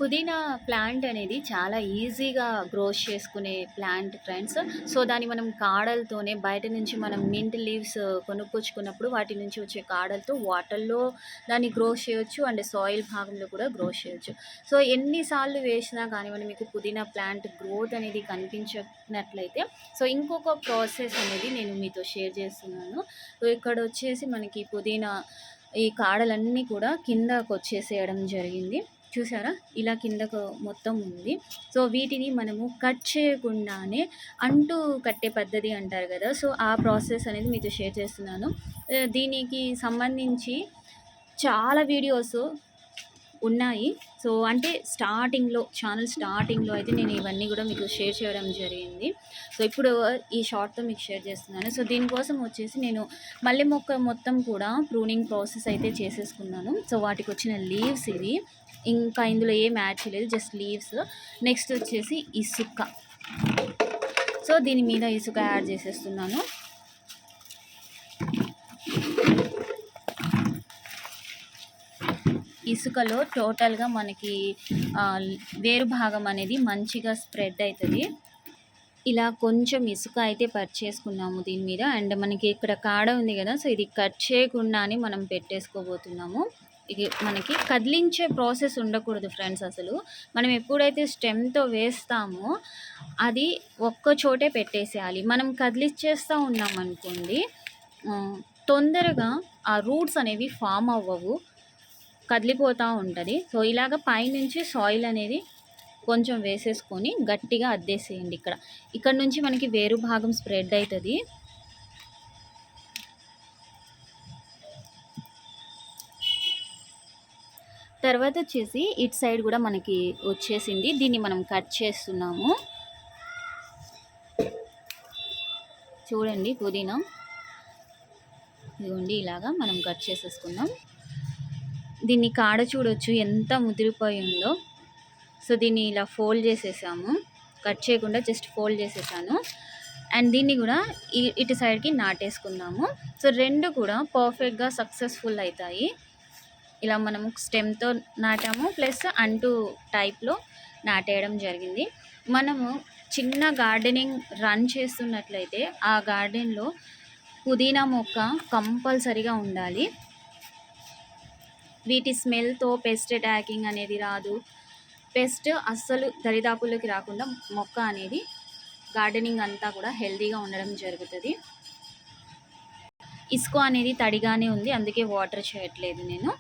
పుదీనా ప్లాంట్ అనేది చాలా ఈజీగా గ్రోస్ చేసుకునే ప్లాంట్ ఫ్రెండ్స్. సో, దాన్ని మనం కాడలతోనే బయట నుంచి మనం మింట్ లీవ్స్ కొనుక్కొచ్చుకున్నప్పుడు వాటి నుంచి వచ్చే కాడలతో వాటర్‌లో దాన్ని గ్రోస్ చేయొచ్చు. అండ్ సాయిల్ భాగంలో కూడా గ్రోస్ చేయొచ్చు. సో, ఎన్ని సార్లు వేసినా కానివ్వండి మీకు పుదీనా ప్లాంట్ గ్రోత్ అనేది కనిపించనట్లయితే సో, ఇంకొక ప్రాసెస్ అనేది నేను మీతో షేర్ చేస్తున్నాను. సో, ఇక్కడొచ్చేసి మనకి పుదీనా ఈ కాడలన్నీ కూడా కిందకొచ్చేసేయడం జరిగింది. చూసారా? ఇలా కిందకు మొత్తం ఉంది. సో, వీటిని మనము కట్ చేయకుండానే అంటు కట్టే పద్ధతి అంటారు కదా! సో, ఆ ప్రాసెస్ అనేది మీతో షేర్ చేస్తున్నాను. దీనికి సంబంధించి చాలా వీడియోస్ ఉన్నాయి. సో, అంటే ఛానల్ స్టార్టింగ్‌లో అయితే నేను ఇవన్నీ కూడా మీకు షేర్ చేయడం జరిగింది. సో, ఇప్పుడు ఈ షార్ట్‌తో మీకు షేర్ చేస్తున్నాను. సో, దీనికోసం వచ్చేసి నేను మల్లె మొక్క మొత్తం కూడా ప్రూనింగ్ ప్రాసెస్ అయితే చేసేసుకున్నాను. సో, వాటికొచ్చిన లీవ్స్ ఇవి. ఇంకా ఇందులో ఏం యాడ్ చేయలేదు. Just leaves. నెక్స్ట్ వచ్చేసి ఇసుక. సో, దీని మీద ఇసుక యాడ్ చేసేస్తున్నాను. ఇసుకలో టోటల్‌గా మనకి వేరు భాగం అనేది మంచిగా స్ప్రెడ్ అవుతుంది. ఇలా కొంచెం ఇసుక అయితే చేసుకున్నాము దీని మీద. అండ్ మనకి ఇక్కడ కాడ ఉంది కదా! సో, ఇది కట్ చేయకుండానే మనం పెట్టేసుకోబోతున్నాము. ఇది మనకి కదిలించే ప్రాసెస్ ఉండకూడదు ఫ్రెండ్స్ అసలు. మనం ఎప్పుడైతే స్టెమ్‌తో వేస్తామో అది ఒక్క చోటే పెట్టేసేయాలి. మనం కదిలిచ్చేస్తూ ఉన్నామనుకోండి తొందరగా ఆ రూట్స్ అనేవి ఫామ్ అవ్వవు. కదిలిపోతూ ఉంటుంది. సో, ఇలాగ పైనుంచి సాయిల్ అనేది కొంచెం వేసేసుకొని గట్టిగా అద్దేసేయండి ఇక్కడ నుంచి మనకి వేరు భాగం స్ప్రెడ్ అవుతుంది. తర్వాత వచ్చేసి ఇటు సైడ్ కూడా మనకి వచ్చేసింది. దీన్ని మనం కట్ చేస్తున్నాము. చూడండి పుదీనా ఇదిగోండి ఇలాగా మనం కట్ చేసేసుకుందాం. దీన్ని కాడ చూడొచ్చు ఎంత ముదిరిపోయి ఉందో. సో, దీన్ని ఇలా ఫోల్డ్ చేసేసాము. కట్ చేయకుండా జస్ట్ ఫోల్డ్ చేసేసాను. అండ్ దీన్ని కూడా ఇటు సైడ్కి నాటేసుకుందాము. సో, రెండు కూడా పర్ఫెక్ట్గా సక్సెస్ఫుల్ అవుతాయి. ఇలా మనము స్టెమ్తో నాటాము ప్లస్ అంటూ టైప్లో నాటేయడం జరిగింది. మనము చిన్న గార్డెనింగ్ రన్ చేస్తున్నట్లయితే ఆ గార్డెన్లో పుదీనా మొక్క కంపల్సరీగా ఉండాలి. వీటి స్మెల్తో పెస్ట్ అటాకింగ్ అనేది రాదు. పెస్ట్ అస్సలు దరిదాపుల్లోకి రాకుండా మొక్క అనేది గార్డెనింగ్ అంతా కూడా హెల్తీగా ఉండడం జరుగుతుంది. ఇసుక అనేది తడిగానే ఉంది, అందుకే వాటర్ చేయట్లేదు నేను.